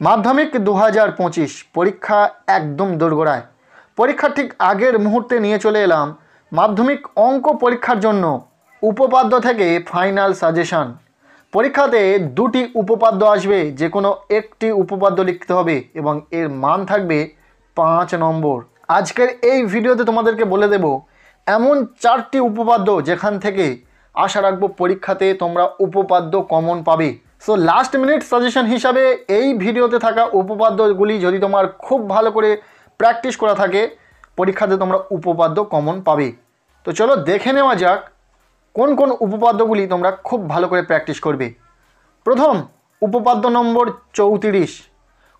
মাধ্যমিক 2025 পরীক্ষা একদম দোরগোড়ায়। পরীক্ষা ঠিক আগের মুহূর্তে নিয়ে চলে এলাম মাধ্যমিক অঙ্ক পরীক্ষার জন্য উপপাদ্য থেকে ফাইনাল সাজেশন। পরীক্ষাতে দুটি উপপাদ্য আসবে, যে কোনো একটি উপপাদ্য লিখতে হবে এবং এর মান থাকবে 5 নম্বর। আজকের এই ভিডিওতে তোমাদেরকে বলে দেব এমন 4টি উপপাদ্য যেখান থেকে আশা রাখবো পরীক্ষাতে তোমরা উপপাদ্য কমন পাবে। সো লাস্ট মিনিট সাজেশন হিসাবে এই ভিডিওতে থাকা উপপাদ্যগুলি যদি তোমার খুব ভালো করে প্র্যাকটিস করা থাকে পরীক্ষাতে তোমরা উপপাদ্য কমন পাবে। তো চলো দেখে নেওয়া যাক কোন কোন উপপাদ্যগুলি তোমরা খুব ভালো করে প্র্যাকটিস করবে। প্রথম উপপাদ্য নম্বর 34।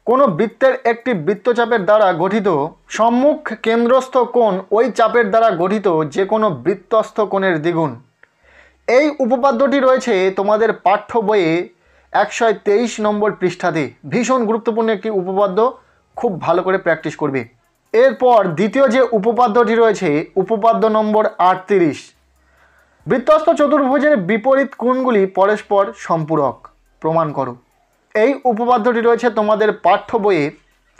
কোনো বৃত্তের একটি বৃত্তচাপের দ্বারা গঠিত সম্মুখ কেন্দ্রস্থ কোণ ওই চাপের দ্বারা গঠিত যে কোনো বৃত্তস্থ কোণের দ্বিগুণ। এই উপপাদ্যটি রয়েছে তোমাদের পাঠ্য বইয়ে 123 নম্বর পৃষ্ঠাতে। ভীষণ গুরুত্বপূর্ণ একটি উপপাদ্য, খুব ভালো করে প্র্যাকটিস করবে। এরপর দ্বিতীয় যে উপপাদ্যটি রয়েছে উপপাদ্য নম্বর 38। বৃত্তস্থ চতুর্ভুজের বিপরীত কোণগুলি পরস্পর সম্পূরক প্রমাণ করো। এই উপপাদ্যটি রয়েছে তোমাদের পাঠ্য বইয়ে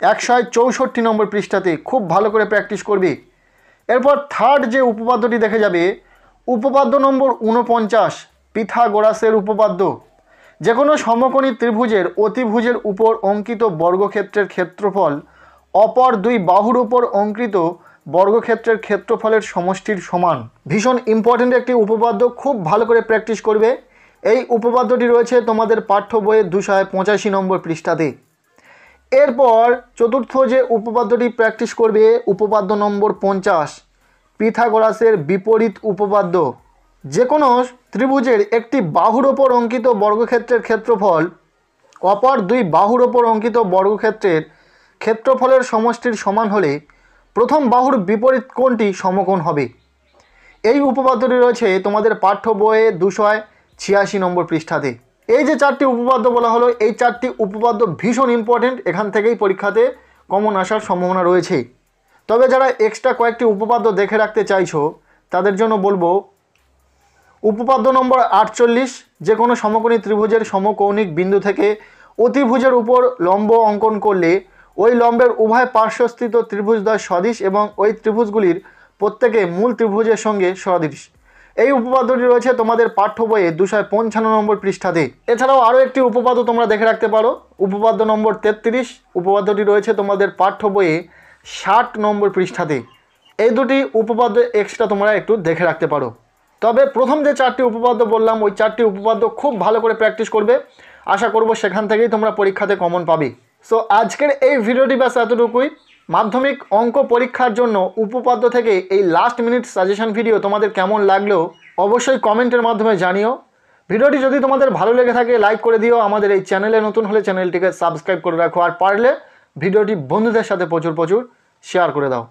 164 নম্বর পৃষ্ঠাতে। খুব ভালো করে প্র্যাকটিস করবে। এরপর থার্ড যে উপপাদ্যটি দেখে যাবে উপপাদ্য নম্বর 49, পিথাগোরাসের উপপাদ্য। যে কোনো সমকোণী ত্রিভুজের অতিভুজের উপর অঙ্কিত বর্গক্ষেত্রের ক্ষেত্রফল অপর দুই বাহুর উপর অঙ্কিত বর্গক্ষেত্রের ক্ষেত্রফলের সমষ্টির সমান। ভীষণ ইম্পর্ট্যান্ট একটি উপপাদ্য, খুব ভালো করে প্র্যাকটিস করবে। এই উপপাদ্যটি রয়েছে তোমাদের পাঠ্য বইয়ের 285 নম্বর পৃষ্ঠাতে। এরপর চতুর্থ যে উপপাদ্যটি প্র্যাকটিস করবে উপপাদ্য নম্বর 50, পিথাগোরাসের বিপরীত উপপাদ্য। যে কোনো ত্রিভুজের একটি বাহুর ওপর অঙ্কিত বর্গক্ষেত্রের ক্ষেত্রফল অপর দুই বাহুর ওপর অঙ্কিত বর্গক্ষেত্রের ক্ষেত্রফলের সমষ্টির সমান হলে প্রথম বাহুর বিপরীত কোণটি সমকোণ হবে। এই উপপাদ্যটি রয়েছে তোমাদের পাঠ্য বইয়ে 286 নম্বর পৃষ্ঠাতে। এই যে 4টি উপপাদ্য বলা হলো, এই 4টি উপপাদ্য ভীষণ ইম্পর্টেন্ট, এখান থেকেই পরীক্ষাতে কমন আসার সম্ভাবনা রয়েছে। তবে যারা এক্সট্রা কয়েকটি উপপাদ্য দেখে রাখতে চাইছো তাদের জন্য বলবো উপপাদ্য নম্বর 48। যে কোনো সমকোণী ত্রিভুজের সমকৌণিক বিন্দু থেকে অতিভুজের উপর লম্ব অঙ্কন করলে ওই লম্বের উভয় পার্শ্বস্থিত ত্রিভুজদ্বয় সদিশ এবং ওই ত্রিভুজগুলির প্রত্যেকে মূল ত্রিভুজের সঙ্গে সদৃশ। এই উপপাদ্যটি রয়েছে তোমাদের পাঠ্য বইয়ে 255 নম্বর পৃষ্ঠাতে। এছাড়াও আরও একটি উপপাদ্য তোমরা দেখে রাখতে পারো উপপাদ্য নম্বর 33। উপপাদ্যটি রয়েছে তোমাদের পাঠ্য বইয়ে 60 নম্বর পৃষ্ঠাতে। এই দুটি উপপাদ্য এক্সট্রা তোমরা একটু দেখে রাখতে পারো। তবে প্রথম যে 4টি উপপাদ্য বললাম ওই 4টি উপপাদ্য খুব ভালো করে প্র্যাকটিস করবে। আশা করব সেখান থেকেই তোমরা পরীক্ষাতে কমন পাবে। সো আজকের এই ভিডিওটি ব্যাস এতটুকুই। মাধ্যমিক অঙ্ক পরীক্ষার জন্য উপপাদ্য থেকে এই লাস্ট মিনিট সাজেশন ভিডিও তোমাদের কেমন লাগলো অবশ্যই কমেন্টের মাধ্যমে জানিও। ভিডিওটি যদি তোমাদের ভালো লেগে থাকে লাইক করে দিও। আমাদের এই চ্যানেলে নতুন হলে চ্যানেলটিকে সাবস্ক্রাইব করে রাখো, আর পারলে ভিডিওটি বন্ধুদের সাথে প্রচুর শেয়ার করে দাও।